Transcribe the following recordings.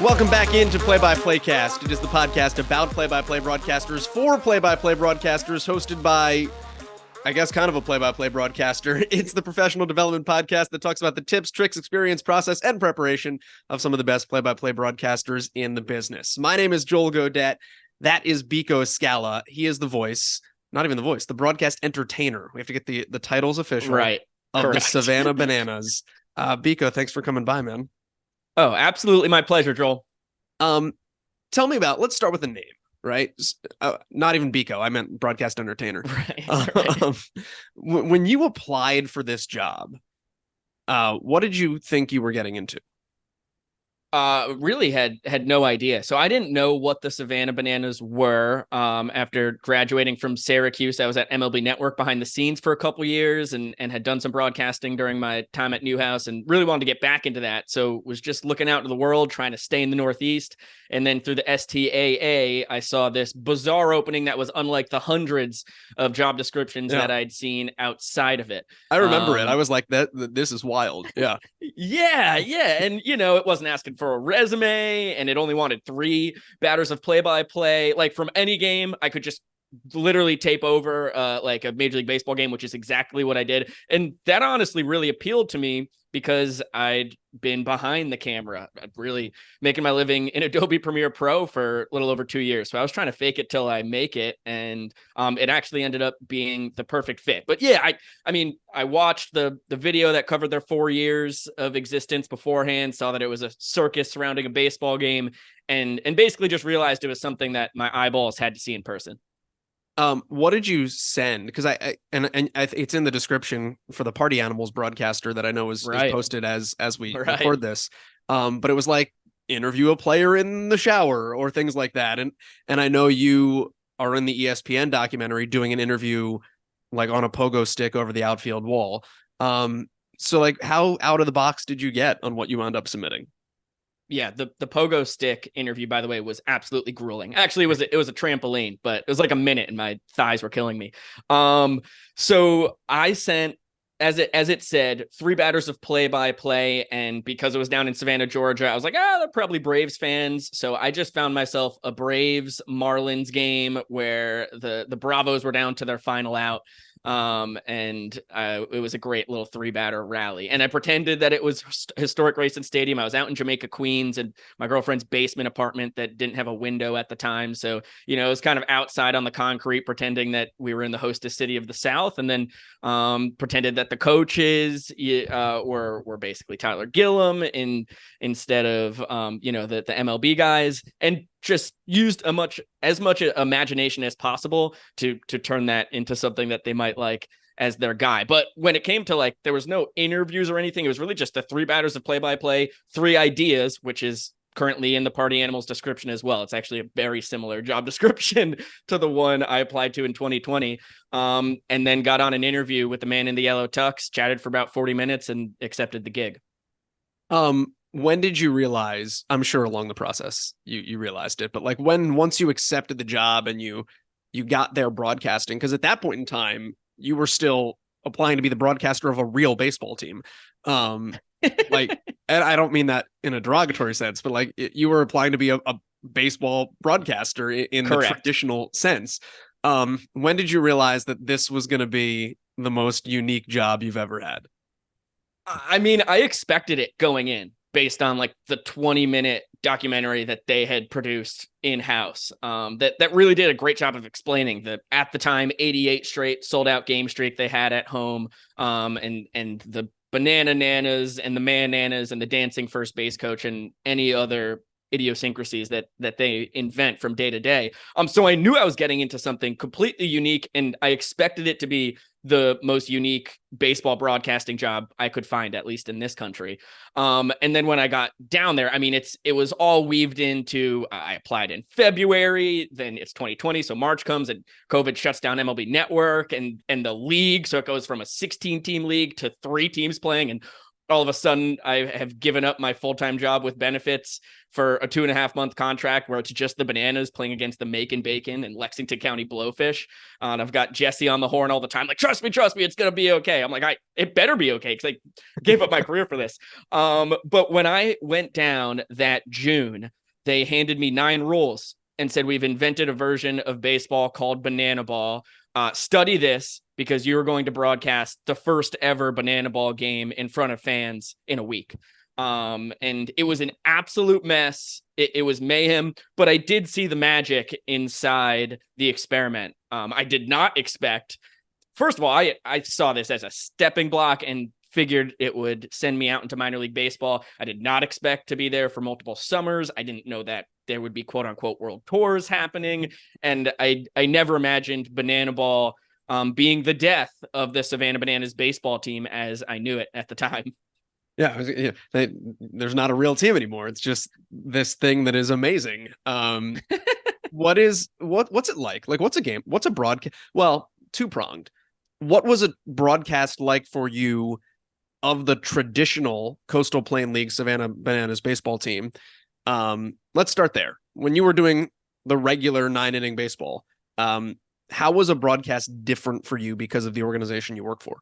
Welcome back into Play-by-PlayCast. It is the podcast about play-by-play broadcasters for play-by-play broadcasters, hosted by, I guess, kind of a play-by-play broadcaster. It's the professional development podcast that talks about the tips, tricks, experience, process, and preparation of some of the best play-by-play broadcasters in the business. My name is Joel Godet. That is Biko Skalla. He is the voice, not even the voice, the broadcast entertainer. We have to get the titles official, right? Of Correct. the Savannah Bananas. Biko, thanks for coming by, man. Oh, absolutely. My pleasure, Joel. Tell me about, let's start with the name, right? Not even Biko. I meant broadcast entertainer. Right. When you applied for this job, what did you think you were getting into? Really had no idea. So I didn't know what the Savannah Bananas were. After graduating from Syracuse, I was at MLB Network behind the scenes for a couple years and had done some broadcasting during my time at Newhouse and really wanted to get back into that. So was just looking out to the world, trying to stay in the Northeast. And then through the STAA, I saw this bizarre opening that was unlike the hundreds of job descriptions that I'd seen outside of it. I remember it. I was like, this is wild. Yeah. Yeah. And, it wasn't asking for a resume, and it only wanted 3 batters of play-by-play. Like from any game, I could just literally tape over like a Major League Baseball game, which is exactly what I did. And that honestly really appealed to me because I'd been behind the camera, really making my living in Adobe Premiere Pro for a little over 2 years. So I was trying to fake it till I make it. And it actually ended up being the perfect fit. But yeah, I watched the video that covered their 4 years of existence beforehand, saw that it was a circus surrounding a baseball game, and basically just realized it was something that my eyeballs had to see in person. What did you send? Because it's in the description for the Party Animals broadcaster that I know is posted as we record this. But it was like interview a player in the shower or things like that. And I know you are in the ESPN documentary doing an interview like on a pogo stick over the outfield wall. So like how out of the box did you get on what you wound up submitting? Yeah, the pogo stick interview, by the way, was absolutely grueling. Actually, it was a trampoline, but it was like a minute and my thighs were killing me. So I sent, as it said, 3 batters of play-by-play, and because it was down in Savannah, Georgia, I was like, they're probably Braves fans. So I just found myself a Braves Marlins game where the Bravos were down to their final out. And it was a great little 3-batter rally, and I pretended that it was historic Racing Stadium. I was out in Jamaica, Queens, and my girlfriend's basement apartment that didn't have a window at the time. So, it was kind of outside on the concrete, pretending that we were in the hostess city of the South, and then pretended that the coaches were basically Tyler Gillum instead of the MLB guys, and just used as much imagination as possible to turn that into something that they might like as their guy. But when it came to there was no interviews or anything. It was really just the 3 batters of play-by-play, 3 ideas, which is currently in the Party Animals description as well. It's actually a very similar job description to the one I applied to in 2020. And then got on an interview with the man in the yellow tux, chatted for about 40 minutes and accepted the gig. When did you realize, I'm sure along the process you realized it, but once you accepted the job and you got there broadcasting, because at that point in time, you were still applying to be the broadcaster of a real baseball team. And I don't mean that in a derogatory sense, but you were applying to be a baseball broadcaster in the traditional sense. When did you realize that this was going to be the most unique job you've ever had? I mean, I expected it going in, based on the 20-minute documentary that they had produced in-house. That really did a great job of explaining the, at the time, 88 straight sold-out game streak they had at home, and the banana nanas and the man-nanas and the dancing first base coach and any other idiosyncrasies that they invent from day to day. So I knew I was getting into something completely unique, and I expected it to be the most unique baseball broadcasting job I could find, at least in this country. And then when I got down there, I mean, it was all weaved into, I applied in February, then it's 2020. So March comes and COVID shuts down MLB Network and the league. So it goes from a 16 team league to 3 teams playing. And all of a sudden I have given up my full-time job with benefits for a 2.5-month contract where it's just the Bananas playing against the Macon Bacon and Lexington County Blowfish. And I've got Jesse on the horn all the time. Like, trust me, it's going to be okay. I'm like, it better be okay. Cause I gave up my career for this. But when I went down that June, they handed me 9 rules and said, we've invented a version of baseball called Banana Ball. Study this because you're going to broadcast the first ever Banana Ball game in front of fans in a week. And it was an absolute mess. It was mayhem, but I did see the magic inside the experiment. I did not expect, first of all, I saw this as a stepping block and figured it would send me out into minor league baseball. I did not expect to be there for multiple summers. I didn't know that there would be quote unquote world tours happening. And I never imagined Banana Ball being the death of the Savannah Bananas baseball team as I knew it at the time. Yeah, there's not a real team anymore. It's just this thing that is amazing. What's it like? Like, what's a game? What's a broadcast? Well, two-pronged. What was a broadcast like for you of the traditional Coastal Plain League Savannah Bananas baseball team? Let's start there. When you were doing the regular 9-inning baseball, how was a broadcast different for you because of the organization you work for?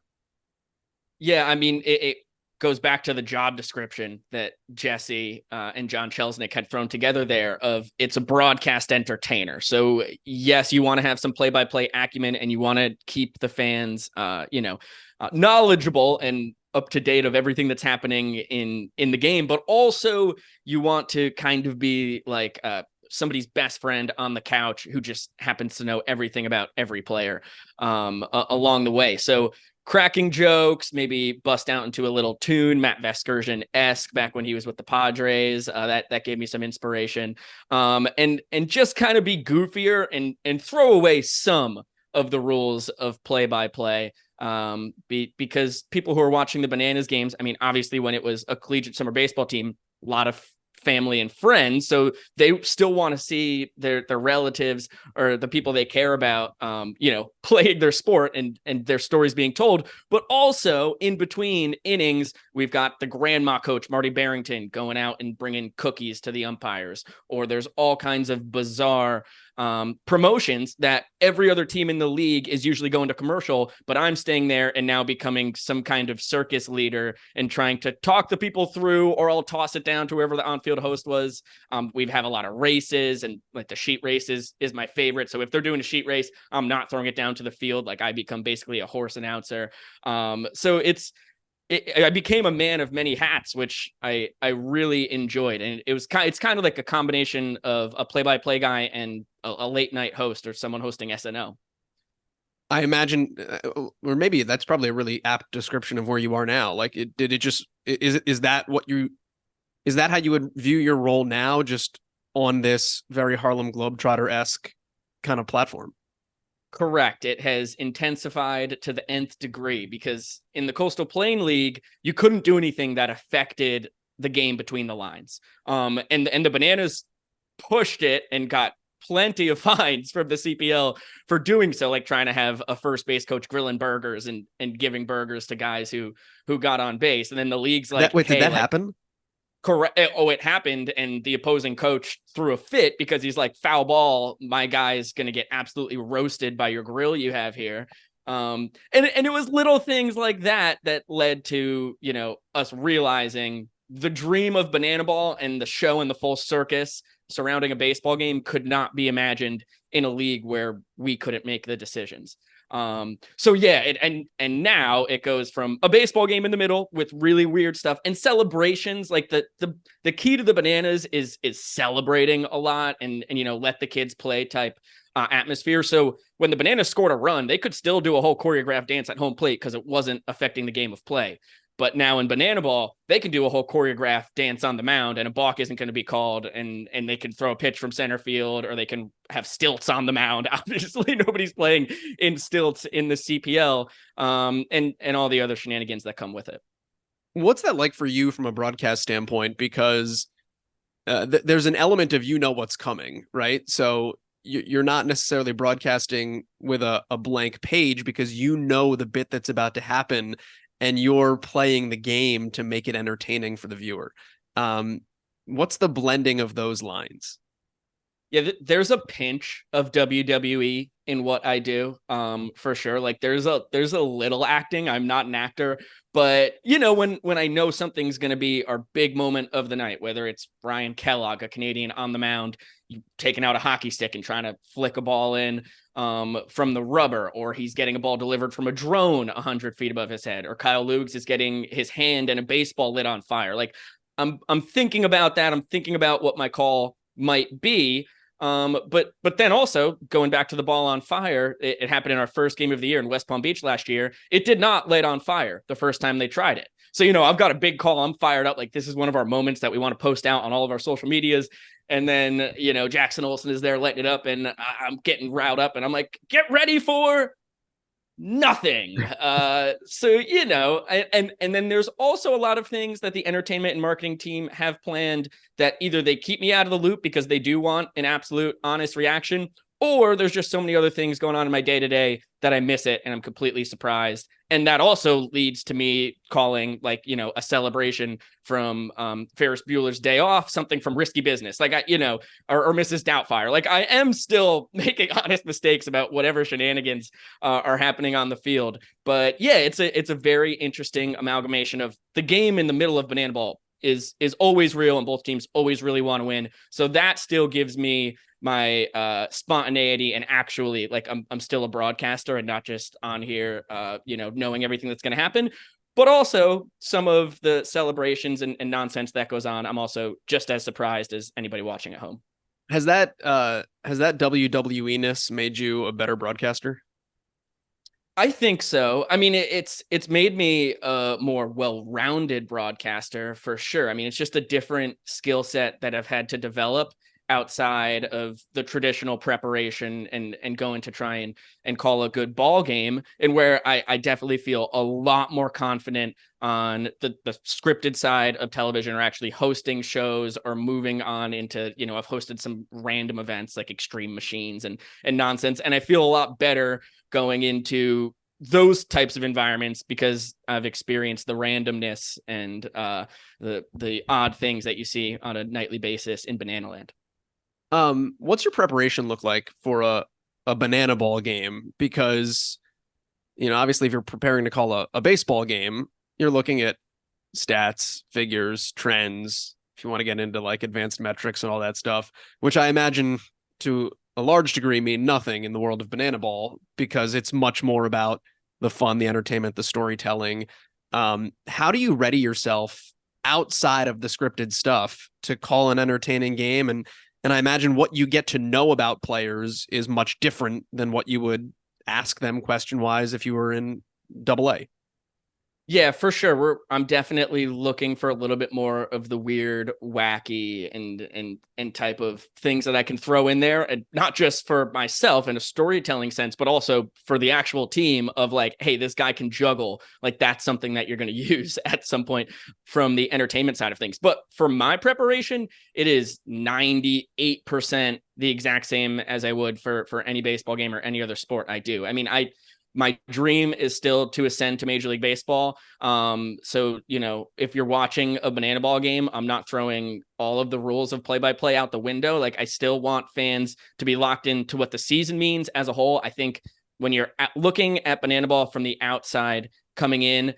Yeah, I mean, it goes back to the job description that Jesse and John Chelsnick had thrown together there of it's a broadcast entertainer. So yes, you want to have some play-by-play acumen and you want to keep the fans, knowledgeable and up to date of everything that's happening in the game, but also you want to kind of be like somebody's best friend on the couch who just happens to know everything about every player along the way. So cracking jokes, maybe bust out into a little tune, Matt Vasgersian-esque back when he was with the Padres. That gave me some inspiration. And just kind of be goofier and throw away some of the rules of play-by-play. Because people who are watching the Bananas games, I mean, obviously when it was a collegiate summer baseball team, a lot of family and friends, so they still want to see their relatives or the people they care about playing their sport and their stories being told. But also in between innings, we've got the grandma coach Marty Barrington going out and bringing cookies to the umpires, or there's all kinds of bizarre promotions that every other team in the league is usually going to commercial, but I'm staying there and now becoming some kind of circus leader and trying to talk the people through, or I'll toss it down to whoever the on-field host was. We've had a lot of races, and like the sheet races is my favorite. So if they're doing a sheet race, I'm not throwing it down to the field. Like I become basically a horse announcer. So I became a man of many hats, which I really enjoyed. And it's kind of like a combination of a play-by-play guy and a late night host or someone hosting SNL. I imagine, or maybe that's probably a really apt description of where you are now. Like, is that how you would view your role now, just on this very Harlem Globetrotter-esque kind of platform? Correct. It has intensified to the nth degree because in the Coastal Plain League, you couldn't do anything that affected the game between the lines. And the Bananas pushed it and got plenty of fines from the CPL for doing so, like trying to have a first base coach grilling burgers and giving burgers to guys who got on base. And then the league's like, did that happen? Correct. Oh, it happened. And the opposing coach threw a fit because he's like, foul ball. My guy's going to get absolutely roasted by your grill you have here. And it was little things like that led to, us realizing the dream of Banana Ball and the show and the full circus surrounding a baseball game could not be imagined in a league where we couldn't make the decisions. So yeah, and now it goes from a baseball game in the middle with really weird stuff and celebrations. Like the key to the Bananas is celebrating a lot and let the kids play type atmosphere. So when the Bananas scored a run, they could still do a whole choreographed dance at home plate because it wasn't affecting the game of play. But now in Banana Ball, they can do a whole choreographed dance on the mound and a balk isn't going to be called, and they can throw a pitch from center field, or they can have stilts on the mound. Obviously, nobody's playing in stilts in the CPL, and all the other shenanigans that come with it. What's that like for you from a broadcast standpoint? Because there's an element of what's coming, right? So you're not necessarily broadcasting with a blank page because the bit that's about to happen. and you're playing the game to make it entertaining for the viewer. What's the blending of those lines? Yeah, there's a pinch of WWE in what I do, for sure. Like there's a little acting. I'm not an actor, but when I know something's gonna be our big moment of the night, whether it's Brian Kellogg, a Canadian on the mound, taking out a hockey stick and trying to flick a ball in from the rubber, or he's getting a ball delivered from a drone 100 feet above his head, or Kyle Lugs is getting his hand and a baseball lit on fire. Like I'm thinking about that. I'm thinking about what my call might be. But then also going back to the ball on fire, it happened in our first game of the year in West Palm Beach last year. It did not light on fire the first time they tried it. So, I've got a big call. I'm fired up. Like this is one of our moments that we want to post out on all of our social medias. And then, Jackson Olsen is there lighting it up and I'm getting riled up and I'm like, get ready for nothing. And then there's also a lot of things that the entertainment and marketing team have planned that either they keep me out of the loop because they do want an absolute honest reaction, or there's just so many other things going on in my day-to-day that I miss it and I'm completely surprised. And that also leads to me calling a celebration from Ferris Bueller's Day Off, something from Risky Business, or Mrs. Doubtfire. Like I am still making honest mistakes about whatever shenanigans are happening on the field. But yeah, it's a very interesting amalgamation of the game in the middle of Banana Ball is always real and both teams always really want to win. So that still gives me my spontaneity and actually I'm still a broadcaster and not just on here knowing everything that's going to happen, but also some of the celebrations and nonsense that goes on. I'm also just as surprised as anybody watching at home. Has that WWE-ness made you a better broadcaster? I think so. I mean, it's made me a more well-rounded broadcaster for sure. I mean, it's just a different skill set that I've had to develop outside of the traditional preparation and going to try and call a good ball game, and where I definitely feel a lot more confident on the scripted side of television, or actually hosting shows or moving on into, I've hosted some random events like Extreme Machines and nonsense. And I feel a lot better going into those types of environments because I've experienced the randomness and the odd things that you see on a nightly basis in Banana Land. What's your preparation look like for a banana ball game? Because, obviously if you're preparing to call a baseball game, you're looking at stats, figures, trends, if you want to get into like advanced metrics and all that stuff, which I imagine to a large degree mean nothing in the world of banana ball because it's much more about the fun, the entertainment, the storytelling. How do you ready yourself outside of the scripted stuff to call an entertaining game? And I imagine what you get to know about players is much different than what you would ask them question-wise if you were in AA. Yeah, for sure. I'm definitely looking for a little bit more of the weird, wacky, and type of things that I can throw in there, and not just for myself in a storytelling sense, but also for the actual team of like, hey, this guy can juggle. Like that's something that you're going to use at some point from the entertainment side of things. But for my preparation, it is 98% the exact same as I would for any baseball game or any other sport I do. I mean, my dream is still to ascend to Major League Baseball. So, if you're watching a banana ball game, I'm not throwing all of the rules of play-by-play out the window. Like I still want fans to be locked into what the season means as a whole. I think when you're looking at banana ball from the outside coming in,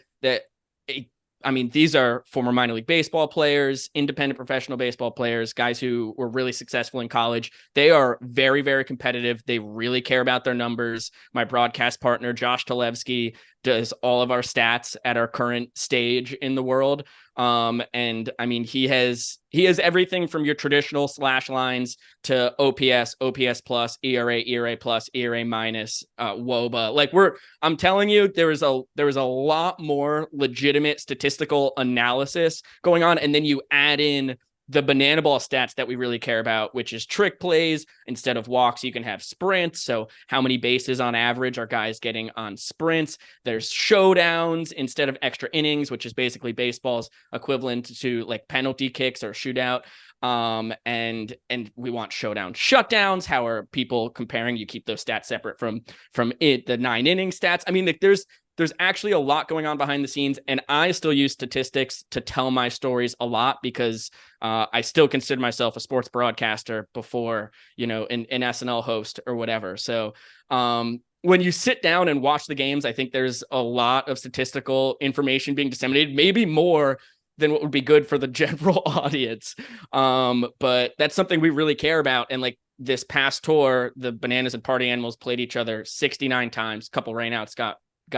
these are former minor league baseball players, independent professional baseball players, guys who were really successful in college. They are very, very competitive. They really care about their numbers. My broadcast partner, Josh Talevsky, does all of our stats at our current stage in the world. And I mean, he has everything from your traditional slash lines to OPS, OPS plus, ERA, ERA plus, ERA minus, WOBA. Like I'm telling you, there was a lot more legitimate statistical analysis going on. And then you add in the banana ball stats that we really care about, which is trick plays. Instead of walks, you can have sprints. So how many bases on average are guys getting on sprints? There's showdowns instead of extra innings, which is basically baseball's equivalent to like penalty kicks or shootout. And we want showdown shutdowns. How are people comparing? You keep those stats separate from the 9 inning stats. I mean, like, there's actually a lot going on behind the scenes, and I still use statistics to tell my stories a lot because I still consider myself a sports broadcaster before, an SNL host or whatever. So when you sit down and watch the games, I think there's a lot of statistical information being disseminated, maybe more than what would be good for the general audience. But that's something we really care about. And like this past tour, the Bananas and Party Animals played each other 69 times. A couple rainouts got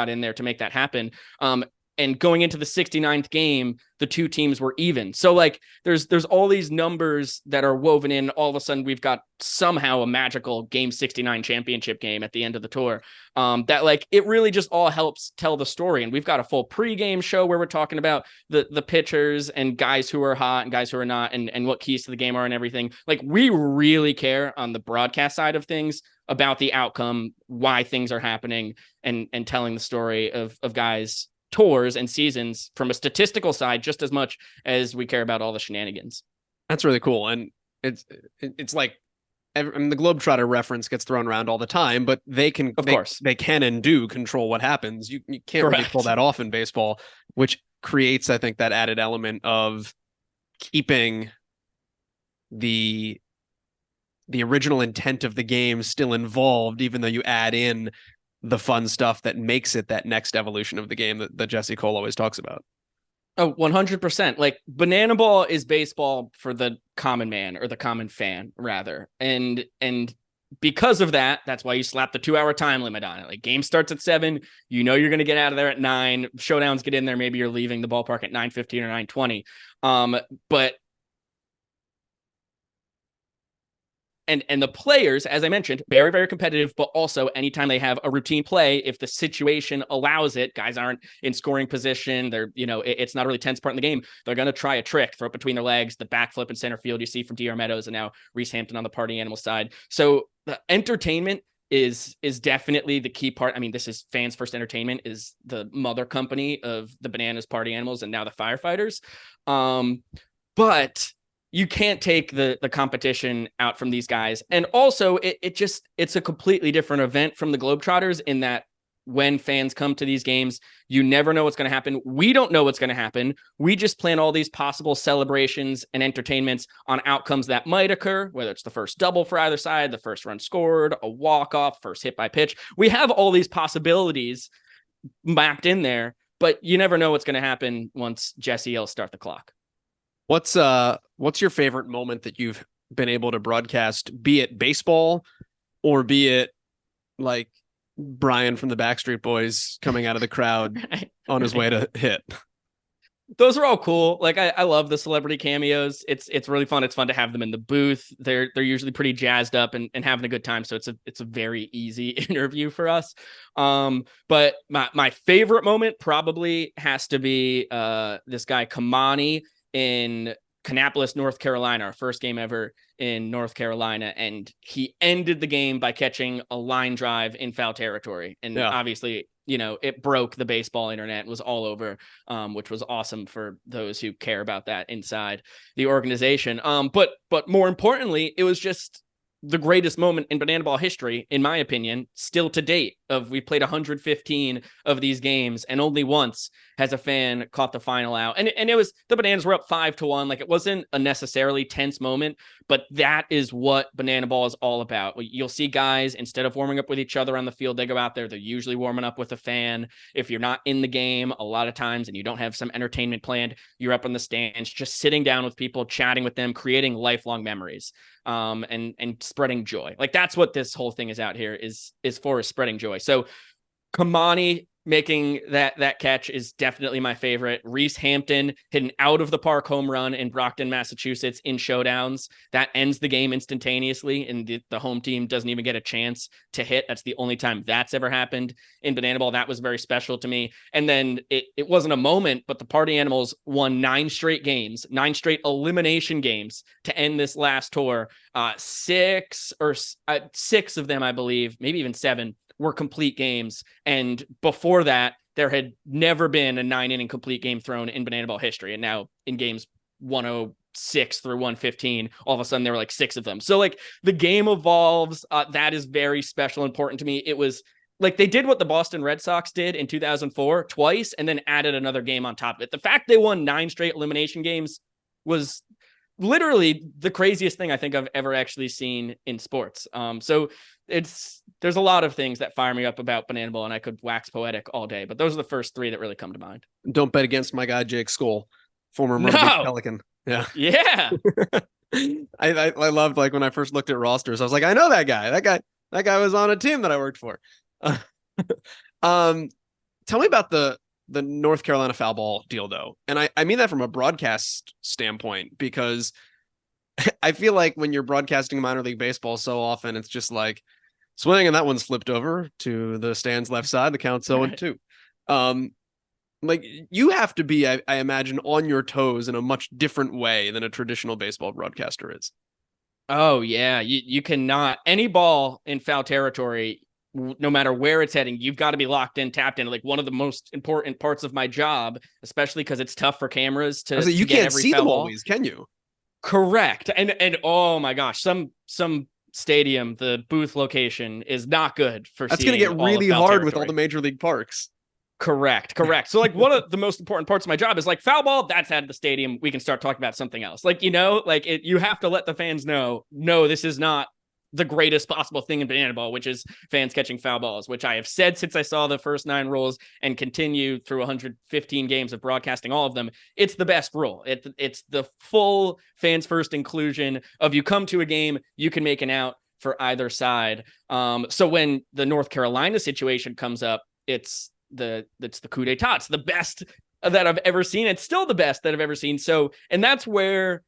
in there to make that happen. And going into the 69th game, the two teams were even. So like there's all these numbers that are woven in. All of a sudden we've got somehow a magical game 69 championship game at the end of the tour. That like, it really just all helps tell the story. And we've got a full pregame show where we're talking about the pitchers and guys who are hot and guys who are not, and what keys to the game are and everything. Like, we really care on the broadcast side of things about the outcome, why things are happening, and telling the story of guys' tours and seasons from a statistical side just as much as we care about all the shenanigans. That's really cool. And it's like, I mean, the Globetrotter reference gets thrown around all the time, but they can and do control what happens. You can't really pull that off in baseball, which creates, I think, that added element of keeping the original intent of the game still involved, even though you add in the fun stuff that makes it that next evolution of the game that Jesse Cole always talks about. Oh, 100%. Like, banana ball is baseball for the common man, or the common fan rather. And because of that, that's why you slap the 2-hour time limit on it. Like, game starts at 7, you're going to get out of there at 9. Showdowns get in there. Maybe you're leaving the ballpark at 9:15 or 9:20. But And the players, as I mentioned, very, very competitive, but also anytime they have a routine play, if the situation allows it, guys aren't in scoring position, they're, it's not a really tense part in the game, they're going to try a trick, throw it between their legs, the backflip in center field you see from DR Meadows, and now Reese Hampton on the Party Animal side. So the entertainment is definitely the key part. I mean, this is Fans First Entertainment, is the mother company of the Bananas, Party Animals, and now the Firefighters. But you can't take the competition out from these guys. And also it's a completely different event from the Globetrotters in that when fans come to these games, you never know what's going to happen. We don't know what's going to happen. We just plan all these possible celebrations and entertainments on outcomes that might occur, whether it's the first double for either side, the first run scored, a walk-off, first hit by pitch. We have all these possibilities mapped in there, but you never know what's going to happen once Jesse yells start the clock. What's your favorite moment that you've been able to broadcast, be it baseball or be it like Brian from the Backstreet Boys coming out of the crowd on his way to hit? Those are all cool. Like, I love the celebrity cameos. It's really fun. It's fun to have them in the booth. They're usually pretty jazzed up and having a good time. So it's a very easy interview for us. But my favorite moment probably has to be this guy Kamani in Kannapolis, North Carolina, our first game ever in North Carolina. And he ended the game by catching a line drive in foul territory. And obviously, it broke the baseball internet, was all over, which was awesome for those who care about that inside the organization. But more importantly, it was just the greatest moment in banana ball history, in my opinion, still to date. We played 115 of these games, and only once has a fan caught the final out. And it was, the Bananas were up 5-1. Like, it wasn't a necessarily tense moment, but that is what banana ball is all about. You'll see guys, instead of warming up with each other on the field, they go out there, they're usually warming up with a fan. If you're not in the game a lot of times and you don't have some entertainment planned, you're up in the stands, just sitting down with people, chatting with them, creating lifelong memories, and spreading joy. Like, that's what this whole thing is out here is for, is spreading joy. So Kamani making that catch is definitely my favorite. Reese Hampton hit an out of the park home run in Brockton, Massachusetts in showdowns. That ends the game instantaneously, and the home team doesn't even get a chance to hit. That's the only time that's ever happened in banana ball. That was very special to me. And then it wasn't a moment, but the Party Animals won 9 straight elimination games to end this last tour. 6 of them, I believe, maybe even 7, were complete games. And before that, there had never been a 9-inning complete game thrown in banana ball history. And now in games 106 106 through 115. All of a sudden there were like 6 of them. So like the game evolves. That is very special, important to me. It was like they did what the Boston Red Sox did in 2004 twice and then added another game on top of it. The fact they won 9 straight elimination games was literally the craziest thing I think I've ever actually seen in sports. So there's a lot of things that fire me up about Banana Bowl, and I could wax poetic all day, but those are the first 3 that really come to mind. Don't bet against my guy Jake Skoll, former Myrtle Beach Pelican. Yeah. Yeah. I loved, like, when I first looked at rosters, I was like, I know that guy. That guy was on a team that I worked for. Tell me about the North Carolina foul ball deal, though. And I mean that from a broadcast standpoint, because I feel like when you're broadcasting minor league baseball so often, it's just like swing and that one's flipped over to the stands left side. The count's 0-2. Like, you have to be, I imagine, on your toes in a much different way than a traditional baseball broadcaster is. Oh yeah, you cannot, any ball in foul territory, no matter where it's heading, you've got to be locked in, tapped in. Like, one of the most important parts of my job, especially because it's tough for cameras to. So you can't see them ball. Always, can you? Correct, and oh my gosh, some stadium, the booth location is not good for. That's going to get really hard with all the major league parks. Correct. So like one of the most important parts of my job is like foul ball, that's out of the stadium. We can start talking about something else. Like, like you have to let the fans know, no, this is not the greatest possible thing in Banana Ball, which is fans catching foul balls, which I have said since I saw the first 9 rules and continue through 115 games of broadcasting all of them. It's the best rule. It's the full fans first inclusion of, you come to a game, you can make an out for either side. So when the North Carolina situation comes up, it's the coup d'etat. It's the best that I've ever seen. It's still the best that I've ever seen. So, and that's where,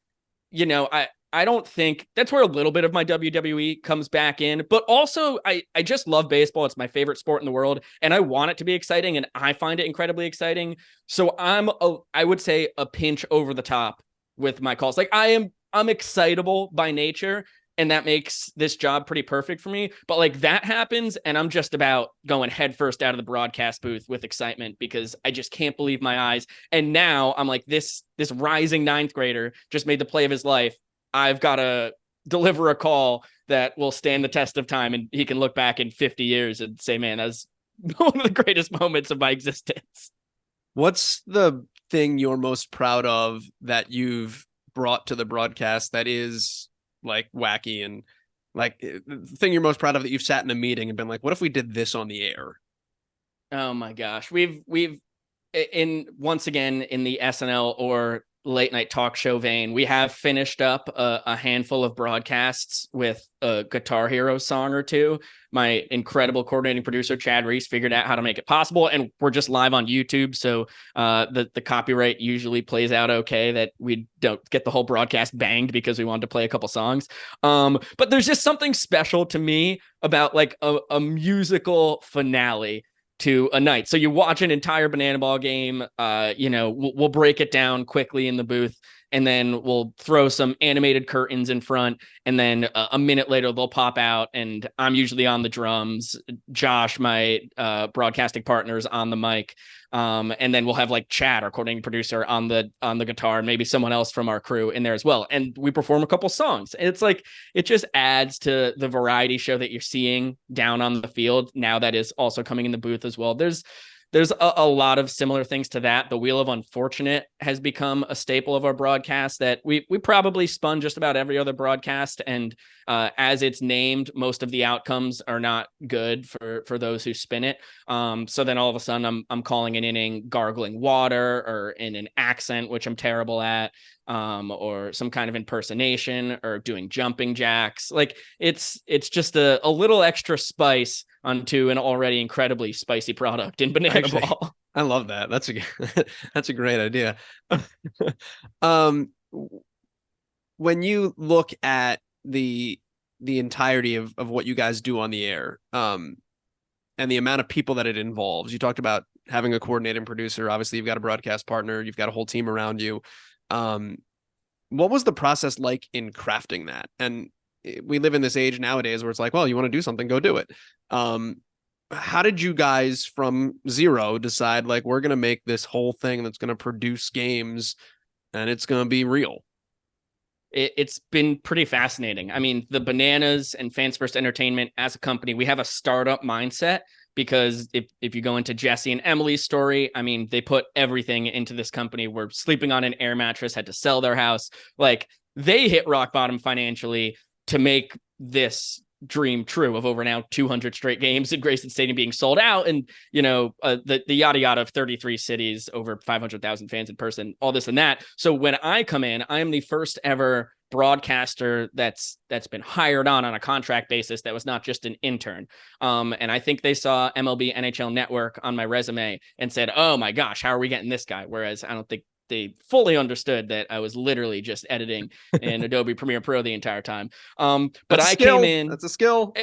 I don't think that's where a little bit of my WWE comes back in, but also I just love baseball. It's my favorite sport in the world, and I want it to be exciting, and I find it incredibly exciting. So I would say a pinch over the top with my calls. Like, I'm excitable by nature, and that makes this job pretty perfect for me. But like, that happens, and I'm just about going headfirst out of the broadcast booth with excitement because I just can't believe my eyes. And now I'm like, this rising 9th grader just made the play of his life. I've got to deliver a call that will stand the test of time, and he can look back in 50 years and say, man, that's one of the greatest moments of my existence. What's the thing you're most proud of that you've brought to the broadcast that is like wacky, and like the thing you're most proud of that you've sat in a meeting and been like, what if we did this on the air? Oh my gosh. We've once again in the SNL or late night talk show vein, we have finished up a handful of broadcasts with a Guitar Hero song or 2. My incredible coordinating producer, Chad Reese, figured out how to make it possible. And we're just live on YouTube. So the copyright usually plays out okay, that we don't get the whole broadcast banged because we wanted to play a couple songs. But there's just something special to me about like a musical finale to a night. So you watch an entire Banana Ball game, we'll break it down quickly in the booth, and then we'll throw some animated curtains in front, and then a minute later they'll pop out, and I'm usually on the drums. Josh, my broadcasting partner, is on the mic. And then we'll have like Chad, our coordinating producer, on the guitar, and maybe someone else from our crew in there as well. And we perform a couple songs. And it's like, it just adds to the variety show that you're seeing down on the field. Now that is also coming in the booth as well. There's a lot of similar things to that. The Wheel of Unfortunate has become a staple of our broadcast that we probably spun just about every other broadcast. And as it's named, most of the outcomes are not good for those who spin it. So then all of a sudden I'm calling an inning gargling water, or in an accent, which I'm terrible at, or some kind of impersonation, or doing jumping jacks. Like, it's just a little extra spice onto an already incredibly spicy product in Banana Ball. I love that. That's a great idea. When you look at the entirety of what you guys do on the air, and the amount of people that it involves, you talked about having a coordinating producer. Obviously, you've got a broadcast partner. You've got a whole team around you. What was the process like in crafting that? And we live in this age nowadays where it's like, well, you want to do something, go do it. How did you guys from zero decide, like, we're going to make this whole thing that's going to produce games and it's going to be real? It's been pretty fascinating. I mean, the Bananas and Fans First Entertainment as a company, we have a startup mindset because if you go into Jesse and Emily's story, I mean, they put everything into this company. We're sleeping on an air mattress, had to sell their house. Like, they hit rock bottom financially to make this dream true of over now 200 straight games in Grayson Stadium being sold out, and the yada yada of 33 cities, over 500,000 fans in person, all this and that. So when I come in, I am the first ever broadcaster that's been hired on a contract basis, that was not just an intern. And I think they saw MLB NHL Network on my resume and said, oh my gosh, how are we getting this guy? Whereas I don't think they fully understood that I was literally just editing in Adobe Premiere Pro the entire time. But I came in. That's a skill.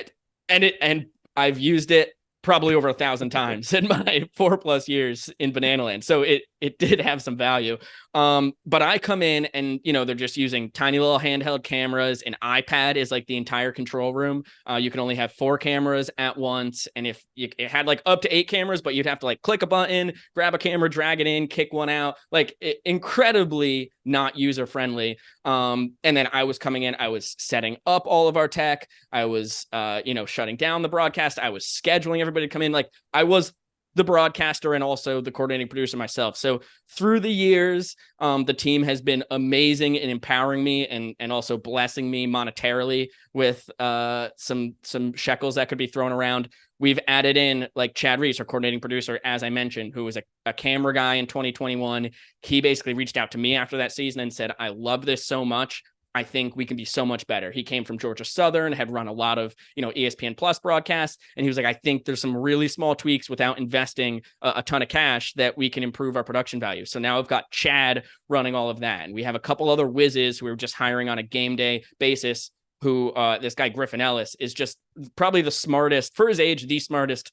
And I've used it probably over 1,000 times in my 4+ years in Bananaland. So it did have some value. But I come in and, they're just using tiny little handheld cameras. An iPad is like the entire control room. You can only have 4 cameras at once. And if it had like up to 8 cameras, but you'd have to like click a button, grab a camera, drag it in, kick one out, like incredibly not user friendly. And then I was coming in, I was setting up all of our tech. I was, shutting down the broadcast. I was scheduling everybody to come in. Like, I was the broadcaster and also the coordinating producer myself. So through the years, the team has been amazing in empowering me and also blessing me monetarily with some shekels that could be thrown around. We've added in like Chad Reese, our coordinating producer, as I mentioned, who was a camera guy in 2021. He basically reached out to me after that season and said, I love this so much. I think we can be so much better. He came from Georgia Southern, had run a lot of, ESPN Plus broadcasts. And he was like, I think there's some really small tweaks without investing a ton of cash that we can improve our production value. So now I've got Chad running all of that. And we have a couple other whizzes who are just hiring on a game day basis, who this guy Griffin Ellis is just probably the smartest, for his age, the smartest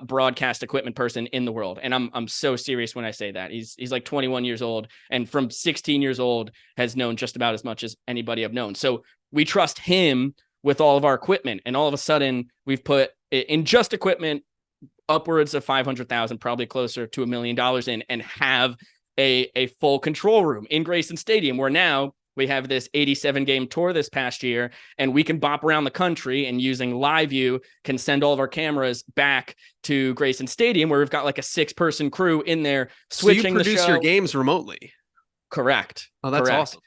broadcast equipment person in the world. And I'm so serious when I say that. He's like 21 years old, and from 16 years old has known just about as much as anybody I've known. So we trust him with all of our equipment. And all of a sudden we've put in just equipment upwards of 500,000, probably closer to $1 million in, and have a full control room in Grayson Stadium, where now we have this 87 game tour this past year, and we can bop around the country, and using Live View can send all of our cameras back to Grayson Stadium, where we've got like a 6-person crew in there switching the show. So you produce your games remotely? Correct. Oh, that's awesome.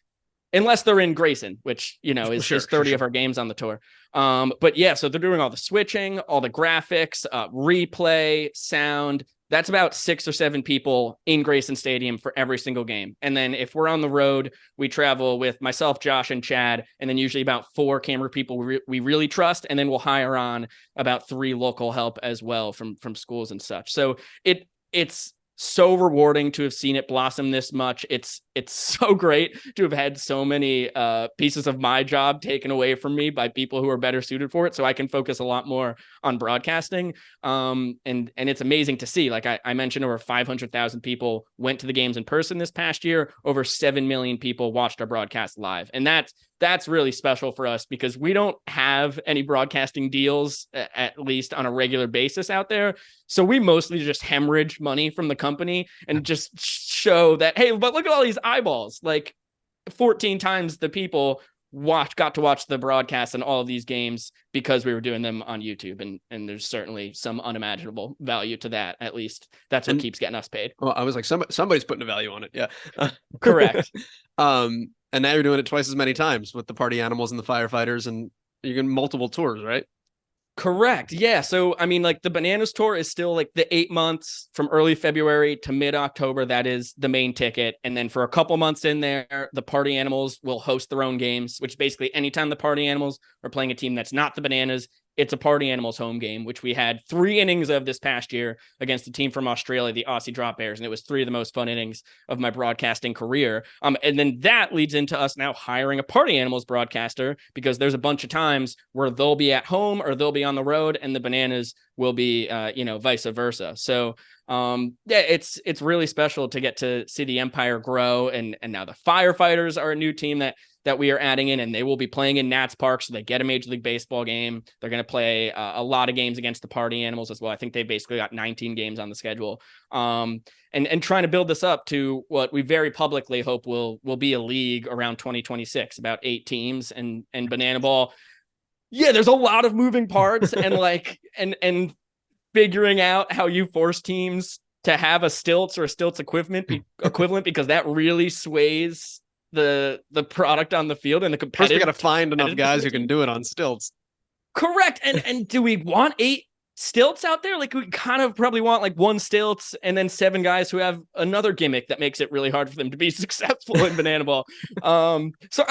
Unless they're in Grayson, which, is 30 of our games on the tour. But yeah, so they're doing all the switching, all the graphics, replay, sound. That's about 6 or 7 people in Grayson Stadium for every single game. And then if we're on the road, we travel with myself, Josh, and Chad, and then usually about 4 camera people we really trust. And then we'll hire on about 3 local help as well from schools and such. So it's so rewarding to have seen it blossom this much. It's so great to have had so many pieces of my job taken away from me by people who are better suited for it, so I can focus a lot more on broadcasting. And it's amazing to see. Like I mentioned, over 500,000 people went to the games in person this past year. Over 7 million people watched our broadcast live. And that's really special for us, because we don't have any broadcasting deals, at least on a regular basis out there. So we mostly just hemorrhage money from the company and just show that, hey, but look at all these eyeballs. Like 14 times the people got to watch the broadcast and all of these games because we were doing them on YouTube. And there's certainly some unimaginable value to that. At least that's what keeps getting us paid. Well, I was like, somebody's putting a value on it. Yeah. Correct. And now you're doing it twice as many times with the party animals and the firefighters, and you're getting multiple tours, right? Correct. Yeah. So, I mean, like the Bananas tour is still like the 8 months from early February to mid-October. That is the main ticket. And then for a couple months in there, the party animals will host their own games, which basically anytime the party animals are playing a team that's not the Bananas, it's a party animals home game, which we had 3 innings of this past year against a team from Australia, the Aussie Drop Bears. And it was 3 of the most fun innings of my broadcasting career. And then that leads into us now hiring a party animals broadcaster, because there's a bunch of times where they'll be at home or they'll be on the road and the Bananas will be, vice versa. So Yeah, it's really special to get to see the Empire grow, and now the Firefighters are a new team that we are adding in, and they will be playing in Nats Park, so they get a Major League Baseball game. They're going to play a lot of games against the Party Animals as well. I think they basically got 19 games on the schedule. And trying to build this up to what we very publicly hope will be a league around 2026, about 8 teams, and Banana Ball. Yeah, there's a lot of moving parts, and like and figuring out how you force teams to have a stilts or a stilts equivalent because that really sways the product on the field and the competitive. First, we got to find enough guys who can do it on stilts. Correct. And do we want 8 stilts out there? Like, we kind of probably want like 1 stilts and then 7 guys who have another gimmick that makes it really hard for them to be successful in Banana Ball. So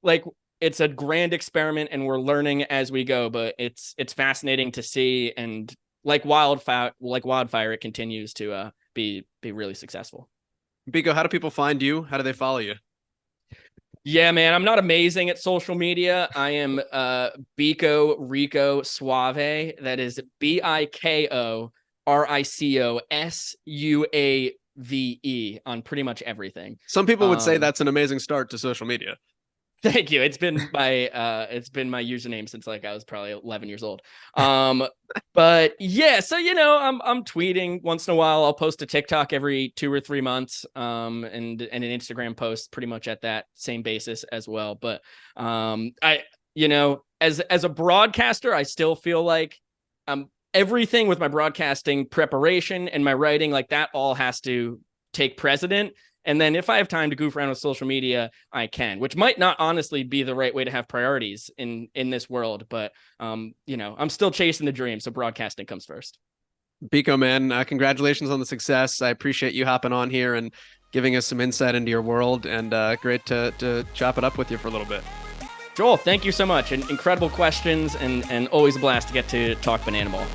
like, it's a grand experiment, and we're learning as we go, but it's fascinating to see, and like wildfire, it continues to be really successful. Biko, how do people find you? How do they follow you? Yeah, man, I'm not amazing at social media. I am Biko Rico Suave. That is BIKO RICO SUAVE on pretty much everying. Some people would say that's an amazing start to social media. Thank you. It's been my username since like I was probably 11 years old. But yeah, so I'm tweeting once in a while. I'll post a TikTok every 2 or 3 months, and an Instagram post pretty much at that same basis as well. But I as a broadcaster, I still feel like everything with my broadcasting preparation and my writing, like that all has to take precedent. And then if I have time to goof around with social media, I can, which might not honestly be the right way to have priorities in this world. But, I'm still chasing the dream. So broadcasting comes first. Biko, man, congratulations on the success. I appreciate you hopping on here and giving us some insight into your world, and great to chop it up with you for a little bit. Joel, thank you so much. And incredible questions, and always a blast to get to talk Banana Ball.